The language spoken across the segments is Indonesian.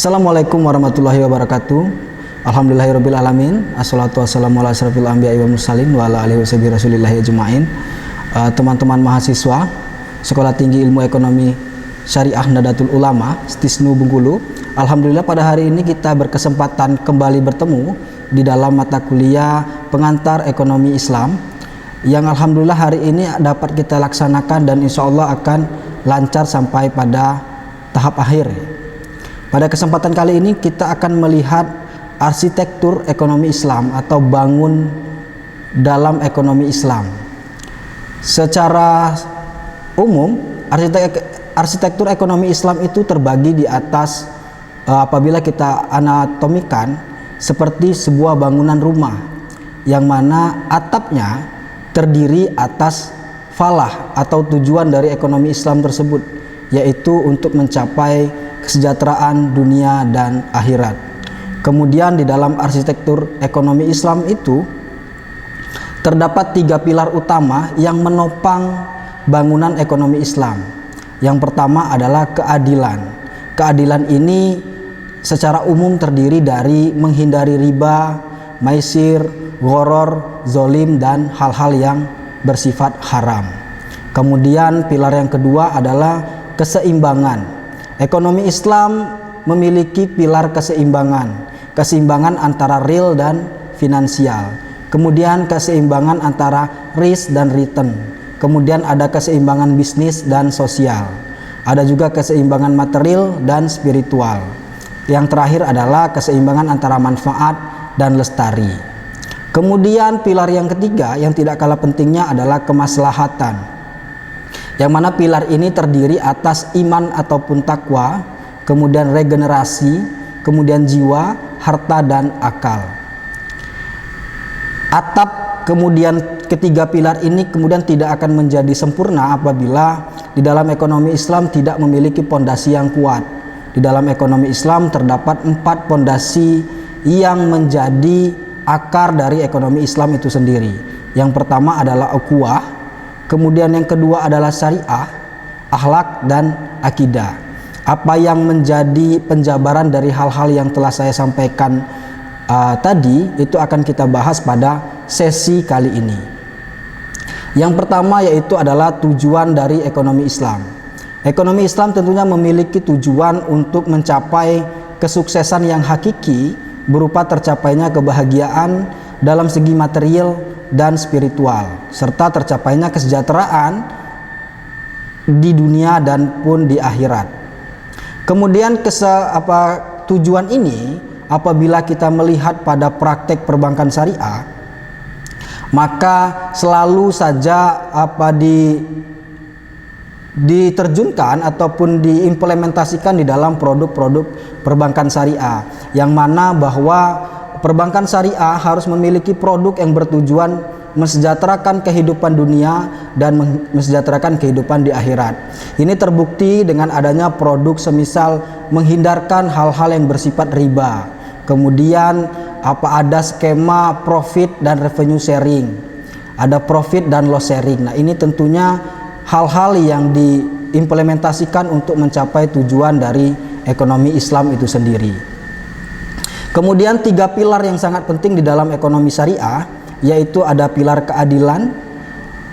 Assalamualaikum warahmatullahi wabarakatuh. Alhamdulillahirabbil alamin. Assalatu wassalamu ala asyrafil anbiya'i wal mursalin wa ala alihi washabihi rasulillah ajmain. Teman-teman mahasiswa Sekolah Tinggi Ilmu Ekonomi Syariah Nadatul Ulama Stisnu Bengkulu, alhamdulillah pada hari ini kita berkesempatan kembali bertemu di dalam mata kuliah pengantar ekonomi Islam yang alhamdulillah hari ini dapat kita laksanakan dan insya Allah akan lancar sampai pada tahap akhir. Pada kesempatan kali ini kita akan melihat arsitektur ekonomi Islam atau bangun dalam ekonomi Islam. Secara umum, arsitektur ekonomi Islam itu terbagi di atas apabila kita anatomikan seperti sebuah bangunan rumah yang mana atapnya terdiri atas falah atau tujuan dari ekonomi Islam tersebut, yaitu untuk mencapai kesejahteraan dunia dan akhirat. Kemudian di dalam arsitektur ekonomi Islam itu terdapat 3 pilar utama yang menopang bangunan ekonomi Islam. Yang pertama adalah keadilan. Keadilan ini secara umum terdiri dari menghindari riba, maisir, gharar, zolim, dan hal-hal yang bersifat haram. Kemudian pilar yang kedua adalah keseimbangan. Ekonomi Islam memiliki pilar keseimbangan antara real dan finansial. Kemudian keseimbangan antara risk dan return. Kemudian ada keseimbangan bisnis dan sosial. Ada juga keseimbangan material dan spiritual. Yang terakhir adalah keseimbangan antara manfaat dan lestari. Kemudian pilar yang ketiga yang tidak kalah pentingnya adalah kemaslahatan, yang mana pilar ini terdiri atas iman ataupun takwa, kemudian regenerasi, kemudian jiwa, harta, dan akal. Atap kemudian ketiga pilar ini kemudian tidak akan menjadi sempurna apabila di dalam ekonomi Islam tidak memiliki pondasi yang kuat. Di dalam ekonomi Islam terdapat 4 pondasi yang menjadi akar dari ekonomi Islam itu sendiri. Yang pertama adalah ukhuwah, kemudian yang kedua adalah syariah, akhlak, dan akidah. Apa yang menjadi penjabaran dari hal-hal yang telah saya sampaikan tadi itu akan kita bahas pada sesi kali ini. Yang pertama yaitu adalah tujuan dari ekonomi Islam. Ekonomi Islam tentunya memiliki tujuan untuk mencapai kesuksesan yang hakiki berupa tercapainya kebahagiaan dalam segi material dan spiritual, serta tercapainya kesejahteraan di dunia dan pun di akhirat. Kemudian tujuan ini apabila kita melihat pada praktek perbankan syariah, maka selalu saja diterjunkan ataupun diimplementasikan di dalam produk-produk perbankan syariah, yang mana bahwa perbankan syariah harus memiliki produk yang bertujuan mensejahterakan kehidupan dunia dan mensejahterakan kehidupan di akhirat. Ini terbukti dengan adanya produk semisal menghindarkan hal-hal yang bersifat riba. Kemudian ada skema profit dan revenue sharing, ada profit dan loss sharing. Nah, ini tentunya hal-hal yang diimplementasikan untuk mencapai tujuan dari ekonomi Islam itu sendiri. Kemudian 3 pilar yang sangat penting di dalam ekonomi syariah, yaitu ada pilar keadilan,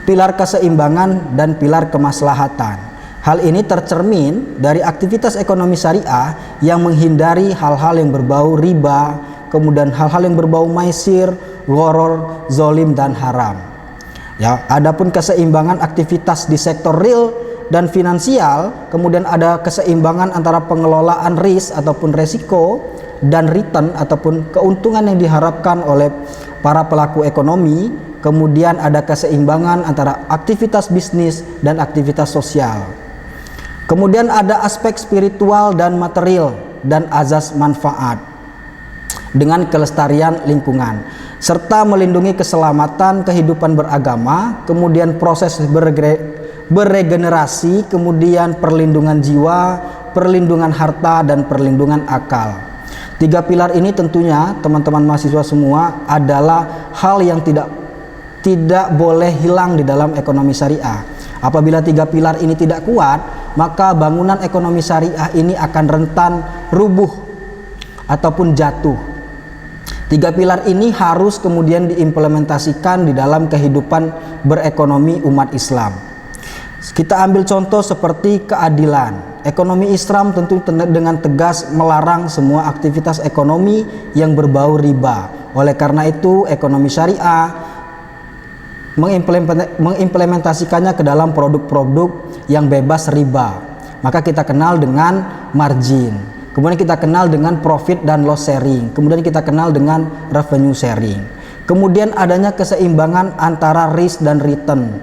pilar keseimbangan, dan pilar kemaslahatan. Hal ini tercermin dari aktivitas ekonomi syariah yang menghindari hal-hal yang berbau riba, kemudian hal-hal yang berbau maisir, gharar, zolim, dan haram. Ya, adapun keseimbangan aktivitas di sektor real dan finansial, kemudian ada keseimbangan antara pengelolaan risk ataupun resiko dan return ataupun keuntungan yang diharapkan oleh para pelaku ekonomi. Kemudian ada keseimbangan antara aktivitas bisnis dan aktivitas sosial. Kemudian ada aspek spiritual dan material dan azas manfaat dengan kelestarian lingkungan serta melindungi keselamatan kehidupan beragama, kemudian proses beregenerasi, kemudian perlindungan jiwa, perlindungan harta, dan perlindungan akal. 3 pilar ini tentunya teman-teman mahasiswa semua adalah hal yang tidak boleh hilang di dalam ekonomi syariah. Apabila 3 pilar ini tidak kuat, maka bangunan ekonomi syariah ini akan rentan rubuh ataupun jatuh. 3 pilar ini harus kemudian diimplementasikan di dalam kehidupan berekonomi umat Islam. Kita ambil contoh seperti keadilan. Ekonomi Islam tentu dengan tegas melarang semua aktivitas ekonomi yang berbau riba. Oleh karena itu, ekonomi syariah mengimplementasikannya ke dalam produk-produk yang bebas riba. Maka kita kenal dengan margin. Kemudian kita kenal dengan profit dan loss sharing. Kemudian kita kenal dengan revenue sharing. Kemudian adanya keseimbangan antara risk dan return.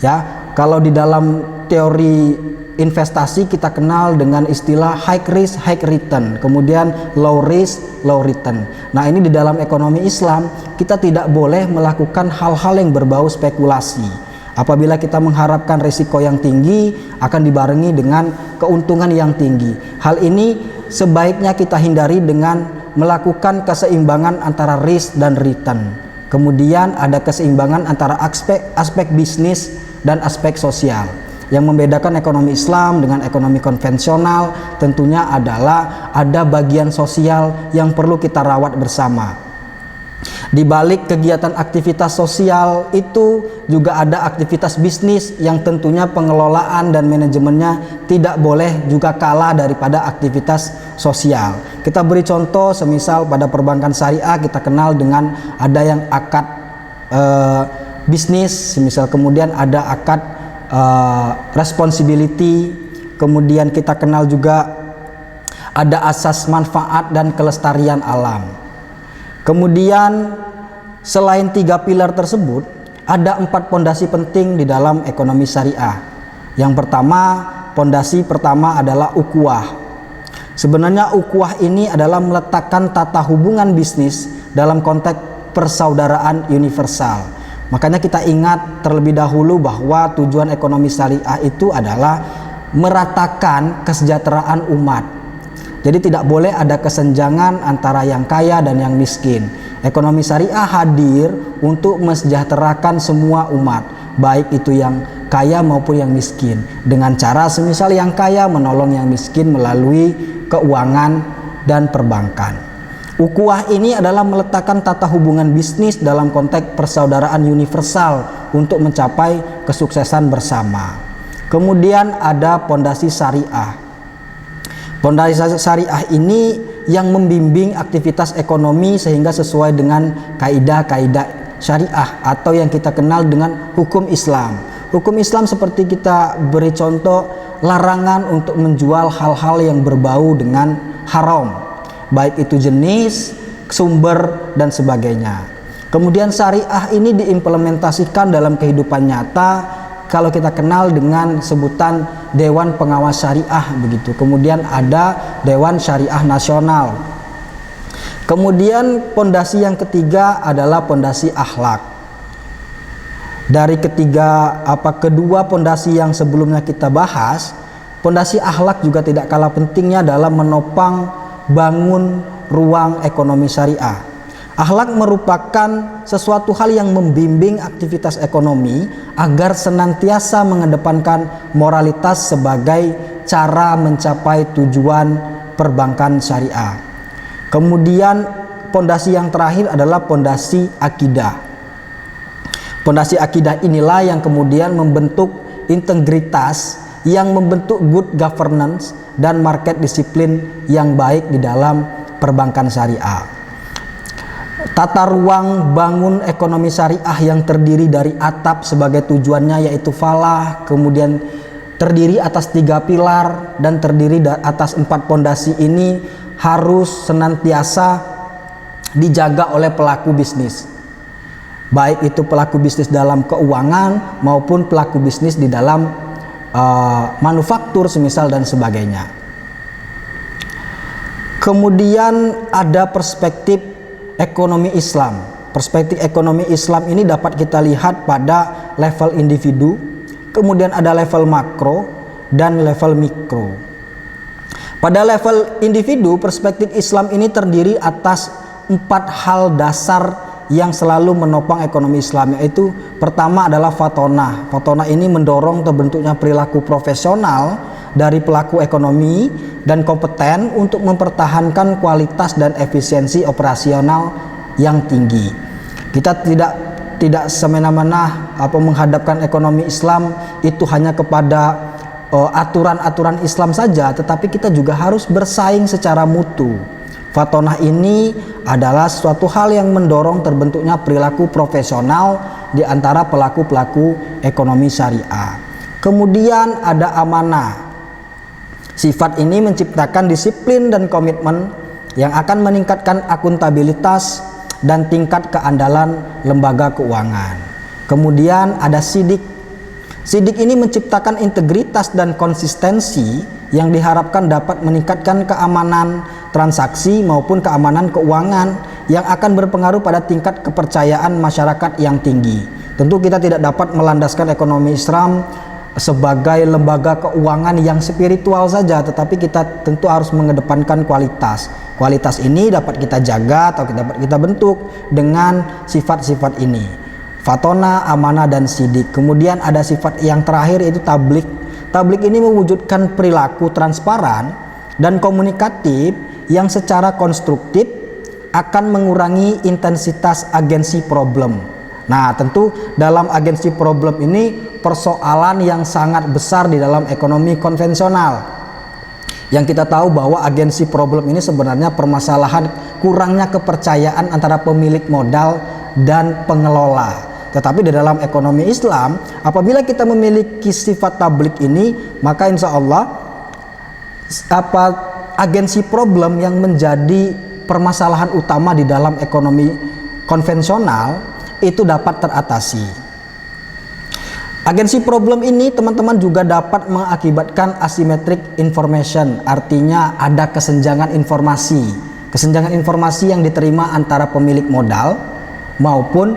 Ya, kalau di dalam teori investasi kita kenal dengan istilah high risk high return, kemudian low risk low return. Nah, ini di dalam ekonomi Islam kita tidak boleh melakukan hal-hal yang berbau spekulasi. Apabila kita mengharapkan risiko yang tinggi akan dibarengi dengan keuntungan yang tinggi. Hal ini sebaiknya kita hindari dengan melakukan keseimbangan antara risk dan return. Kemudian ada keseimbangan antara aspek bisnis dan aspek sosial. Yang membedakan ekonomi Islam dengan ekonomi konvensional tentunya adalah ada bagian sosial yang perlu kita rawat bersama. Di balik kegiatan aktivitas sosial itu juga ada aktivitas bisnis yang tentunya pengelolaan dan manajemennya tidak boleh juga kalah daripada aktivitas sosial. Kita beri contoh semisal pada perbankan syariah kita kenal dengan ada yang akad bisnis, semisal kemudian ada akad responsibility, kemudian kita kenal juga ada asas manfaat dan kelestarian alam. Kemudian selain 3 pilar tersebut ada 4 pondasi penting di dalam ekonomi syariah. Yang pertama, pondasi pertama adalah ukhuwah. Sebenarnya ukhuwah ini adalah meletakkan tata hubungan bisnis dalam konteks persaudaraan universal. Makanya kita ingat terlebih dahulu bahwa tujuan ekonomi syariah itu adalah meratakan kesejahteraan umat. Jadi tidak boleh ada kesenjangan antara yang kaya dan yang miskin. Ekonomi syariah hadir untuk mensejahterakan semua umat, baik itu yang kaya maupun yang miskin. Dengan cara semisal yang kaya menolong yang miskin melalui keuangan dan perbankan. Ukhuwah ini adalah meletakkan tata hubungan bisnis dalam konteks persaudaraan universal untuk mencapai kesuksesan bersama. Kemudian ada pondasi syariah. Pondasi syariah ini yang membimbing aktivitas ekonomi sehingga sesuai dengan kaidah-kaidah syariah atau yang kita kenal dengan hukum Islam. Hukum Islam seperti kita beri contoh larangan untuk menjual hal-hal yang berbau dengan haram, baik itu jenis, sumber dan sebagainya. Kemudian syariah ini diimplementasikan dalam kehidupan nyata kalau kita kenal dengan sebutan Dewan Pengawas Syariah begitu. Kemudian ada Dewan Syariah Nasional. Kemudian pondasi yang ketiga adalah pondasi akhlak. Dari kedua pondasi yang sebelumnya kita bahas, pondasi akhlak juga tidak kalah pentingnya dalam menopang bangun ruang ekonomi syariah. Akhlak merupakan sesuatu hal yang membimbing aktivitas ekonomi agar senantiasa mengedepankan moralitas sebagai cara mencapai tujuan perbankan syariah. Kemudian pondasi yang terakhir adalah pondasi akidah. Pondasi akidah inilah yang kemudian membentuk integritas, yang membentuk good governance dan market disiplin yang baik di dalam perbankan syariah. Tata ruang bangun ekonomi syariah yang terdiri dari atap sebagai tujuannya yaitu falah, kemudian terdiri atas 3 pilar dan terdiri atas 4 pondasi ini harus senantiasa dijaga oleh pelaku bisnis. Baik itu pelaku bisnis dalam keuangan maupun pelaku bisnis di dalam manufaktur semisal dan sebagainya. Kemudian ada perspektif ekonomi Islam. Perspektif ekonomi Islam ini dapat kita lihat pada level individu, kemudian ada level makro dan level mikro. Pada level individu, perspektif Islam ini terdiri atas 4 hal dasar yang selalu menopang ekonomi Islam, yaitu pertama adalah fatonah. Fatonah ini mendorong terbentuknya perilaku profesional dari pelaku ekonomi dan kompeten untuk mempertahankan kualitas dan efisiensi operasional yang tinggi. Kita tidak semena-mena menghadapkan ekonomi Islam itu hanya kepada aturan-aturan Islam saja, tetapi kita juga harus bersaing secara mutu. Fatonah ini adalah suatu hal yang mendorong terbentuknya perilaku profesional di antara pelaku-pelaku ekonomi syariah. Kemudian ada amanah. Sifat ini menciptakan disiplin dan komitmen yang akan meningkatkan akuntabilitas dan tingkat keandalan lembaga keuangan. Kemudian ada sidik. Sidik ini menciptakan integritas dan konsistensi yang diharapkan dapat meningkatkan keamanan transaksi maupun keamanan keuangan yang akan berpengaruh pada tingkat kepercayaan masyarakat yang tinggi. Tentu kita tidak dapat melandaskan ekonomi Islam sebagai lembaga keuangan yang spiritual saja, tetapi kita tentu harus mengedepankan kualitas. Kualitas ini dapat kita jaga atau dapat kita bentuk dengan sifat-sifat ini. Fatona, amanah, dan sidik. Kemudian ada sifat yang terakhir yaitu tablik. Tablik ini mewujudkan perilaku transparan dan komunikatif yang secara konstruktif akan mengurangi intensitas agensi problem. Nah, tentu dalam agensi problem ini persoalan yang sangat besar di dalam ekonomi konvensional. Yang kita tahu bahwa agensi problem ini sebenarnya permasalahan kurangnya kepercayaan antara pemilik modal dan pengelola. Tetapi di dalam ekonomi Islam, apabila kita memiliki sifat tablik ini, maka insya Allah agensi problem yang menjadi permasalahan utama di dalam ekonomi konvensional itu dapat teratasi. Agensi problem ini teman-teman juga dapat mengakibatkan asymmetric information, artinya ada kesenjangan informasi yang diterima antara pemilik modal maupun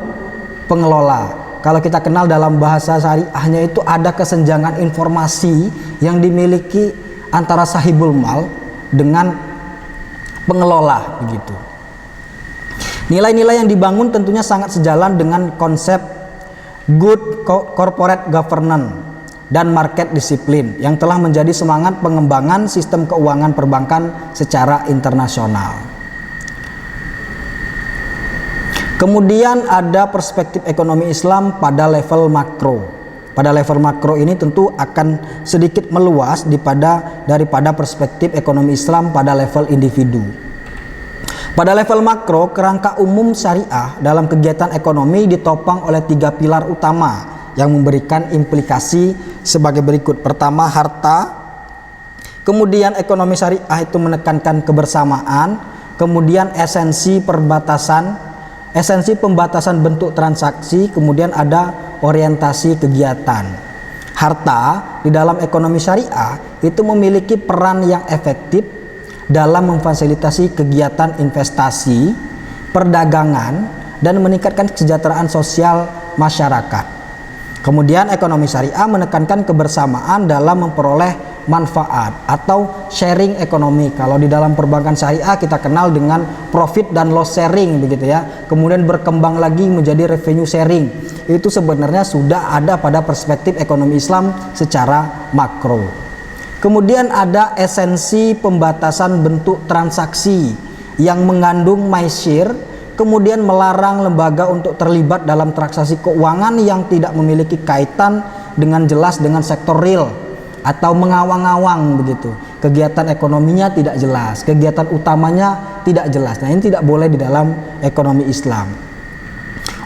pengelola. Kalau kita kenal dalam bahasa syariahnya itu ada kesenjangan informasi yang dimiliki antara sahibul mal dengan pengelola begitu. Nilai-nilai yang dibangun tentunya sangat sejalan dengan konsep good corporate governance dan market discipline yang telah menjadi semangat pengembangan sistem keuangan perbankan secara internasional. Kemudian ada perspektif ekonomi Islam pada level makro. Pada level makro ini tentu akan sedikit meluas daripada perspektif ekonomi Islam pada level individu. Pada level makro, kerangka umum syariah dalam kegiatan ekonomi ditopang oleh 3 pilar utama yang memberikan implikasi sebagai berikut. Pertama, harta. Kemudian ekonomi syariah itu menekankan kebersamaan. Kemudian esensi pembatasan bentuk transaksi, kemudian ada orientasi kegiatan. Harta di dalam ekonomi syariah itu memiliki peran yang efektif dalam memfasilitasi kegiatan investasi, perdagangan, dan meningkatkan kesejahteraan sosial masyarakat. Kemudian ekonomi syariah menekankan kebersamaan dalam memperoleh manfaat atau sharing ekonomi. Kalau di dalam perbankan syariah kita kenal dengan profit dan loss sharing begitu ya. Kemudian berkembang lagi menjadi revenue sharing. Itu sebenarnya sudah ada pada perspektif ekonomi Islam secara makro. Kemudian ada esensi pembatasan bentuk transaksi yang mengandung maisir, kemudian melarang lembaga untuk terlibat dalam transaksi keuangan yang tidak memiliki kaitan dengan jelas dengan sektor real atau mengawang-awang begitu. Kegiatan ekonominya tidak jelas, kegiatan utamanya tidak jelas. Nah, ini tidak boleh di dalam ekonomi Islam.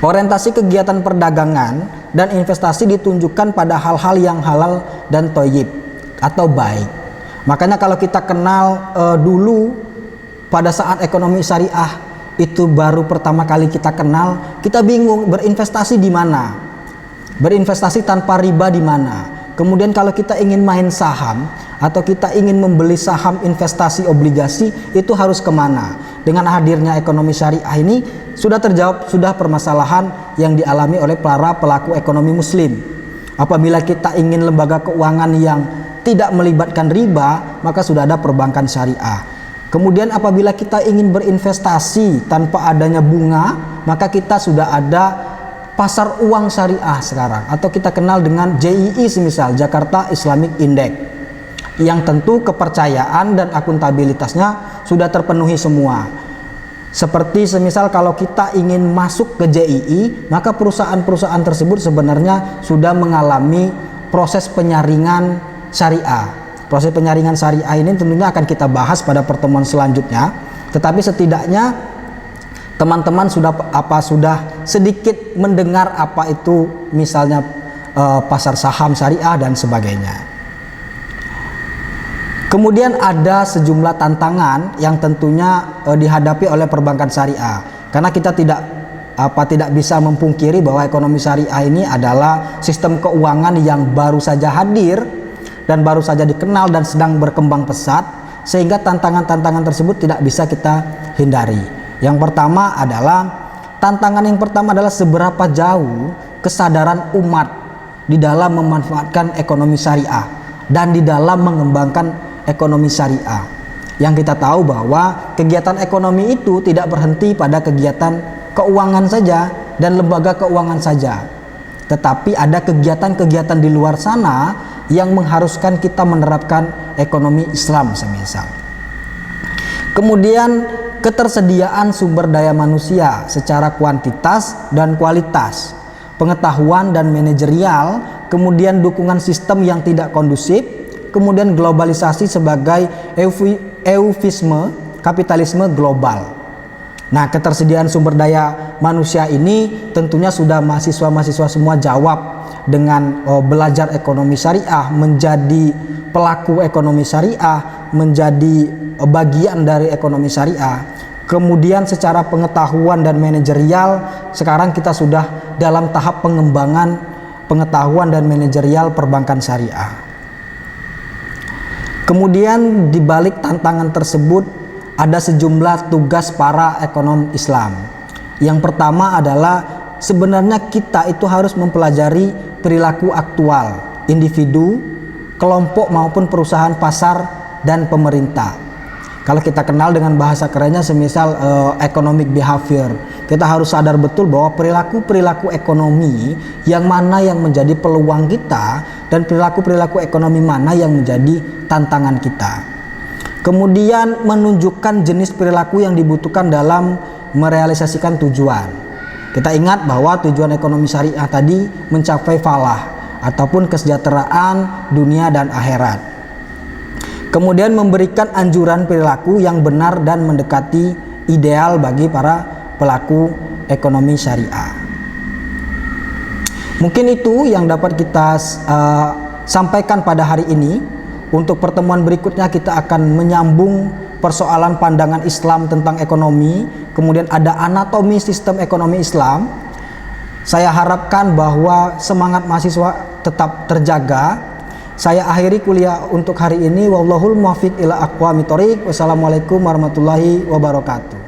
Orientasi kegiatan perdagangan dan investasi ditunjukkan pada hal-hal yang halal dan thayyib atau baik. Makanya kalau kita kenal dulu pada saat ekonomi syariah itu baru pertama kali kita kenal, kita bingung berinvestasi di mana, berinvestasi tanpa riba di mana. Kemudian kalau kita ingin main saham atau kita ingin membeli saham investasi obligasi itu harus kemana? Dengan hadirnya ekonomi syariah ini sudah terjawab sudah permasalahan yang dialami oleh para pelaku ekonomi muslim. Apabila kita ingin lembaga keuangan yang tidak melibatkan riba, maka sudah ada perbankan syariah. Kemudian apabila kita ingin berinvestasi tanpa adanya bunga, maka kita sudah ada pasar uang syariah sekarang, atau kita kenal dengan JII semisal, Jakarta Islamic Index. yang tentu kepercayaan dan akuntabilitasnya sudah terpenuhi semua. Seperti semisal kalau kita ingin masuk ke JII, maka perusahaan-perusahaan tersebut sebenarnya sudah mengalami proses penyaringan syariah. Proses penyaringan syariah ini tentunya akan kita bahas pada pertemuan selanjutnya. Tetapi setidaknya teman-teman sudah sedikit mendengar apa itu misalnya pasar saham syariah dan sebagainya. Kemudian ada sejumlah tantangan yang tentunya dihadapi oleh perbankan syariah. Karena kita tidak bisa memungkiri bahwa ekonomi syariah ini adalah sistem keuangan yang baru saja hadir dan baru saja dikenal dan sedang berkembang pesat, sehingga tantangan-tantangan tersebut tidak bisa kita hindari. Yang pertama adalah seberapa jauh kesadaran umat di dalam memanfaatkan ekonomi syariah dan di dalam mengembangkan ekonomi syariah. Yang kita tahu bahwa kegiatan ekonomi itu tidak berhenti pada kegiatan keuangan saja dan lembaga keuangan saja, tetapi ada kegiatan-kegiatan di luar sana yang mengharuskan kita menerapkan ekonomi Islam semisal. Kemudian ketersediaan sumber daya manusia secara kuantitas dan kualitas, pengetahuan dan manajerial, kemudian dukungan sistem yang tidak kondusif, kemudian globalisasi sebagai eufisme kapitalisme global. Nah, ketersediaan sumber daya manusia ini tentunya sudah mahasiswa-mahasiswa semua jawab dengan belajar ekonomi syariah, menjadi pelaku ekonomi syariah, menjadi bagian dari ekonomi syariah. Kemudian secara pengetahuan dan manajerial, sekarang kita sudah dalam tahap pengembangan pengetahuan dan manajerial perbankan syariah. Kemudian di balik tantangan tersebut ada sejumlah tugas para ekonom Islam. Yang pertama adalah sebenarnya kita itu harus mempelajari perilaku aktual individu, kelompok maupun perusahaan, pasar, dan pemerintah. Kalau kita kenal dengan bahasa kerennya semisal economic behavior, kita harus sadar betul bahwa perilaku-perilaku ekonomi yang mana yang menjadi peluang kita dan perilaku-perilaku ekonomi mana yang menjadi tantangan kita. Kemudian menunjukkan jenis perilaku yang dibutuhkan dalam merealisasikan tujuan. Kita ingat bahwa tujuan ekonomi syariah tadi mencapai falah ataupun kesejahteraan dunia dan akhirat. Kemudian memberikan anjuran perilaku yang benar dan mendekati ideal bagi para pelaku ekonomi syariah. Mungkin itu yang dapat kita sampaikan pada hari ini. Untuk pertemuan berikutnya kita akan menyambung persoalan pandangan Islam tentang ekonomi, kemudian ada anatomi sistem ekonomi Islam. Saya harapkan bahwa semangat mahasiswa tetap terjaga. Saya akhiri kuliah untuk hari ini. Wallahul muwaffiq ila aqwamit thoriq. Wassalamualaikum warahmatullahi wabarakatuh.